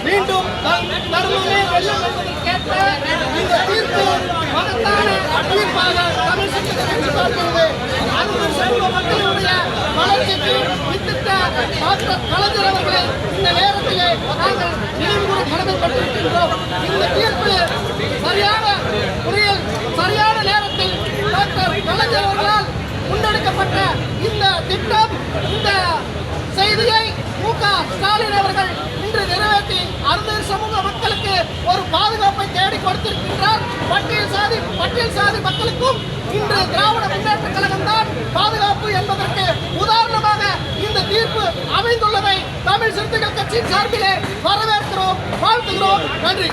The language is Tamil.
மீண்டும் தர்மமே வெல்லும் என்பதற்கேற்ப இந்த தீர்ப்பு மகத்தான தீர்ப்பாக தமிழ் சட்டத்தை பார்க்கிறது. அருள் செல்வ மக்களுடைய வளர்ச்சிக்கு வித்திட்ட டாக்டர் கலைஞர் அவர்களை இந்த நேரத்திலே நாங்கள் நினைவுகூர கடமைப்பட்டிருக்கின்றோம். இந்த தீர்ப்பு சரியான முறையில் சரியான நேரத்தில் டாக்டர் கலைஞர் அவர்களால் முன்னெடுக்கப்பட்ட இந்த திட்டம், இந்த செய்தியை மு.க. ஸ்டாலின் அவர்கள் இன்று நிறைவேற்றி அருந்ததி சமூக மக்களுக்கு ஒரு பாதுகாப்பை தேடி கொடுத்திருக்கின்றார். பட்டியல் சாதி மக்களுக்கும் இன்று திராவிட முன்னேற்ற கழகம் தான் பாதுகாப்பு என்பதற்கு உதாரணமாக இந்த தீர்ப்பு அமைந்துள்ளதை தமிழ் சிறுத்தைகள் கட்சியின் சார்பிலே வரவேற்கிறோம், வாழ்த்துகிறோம். நன்றி.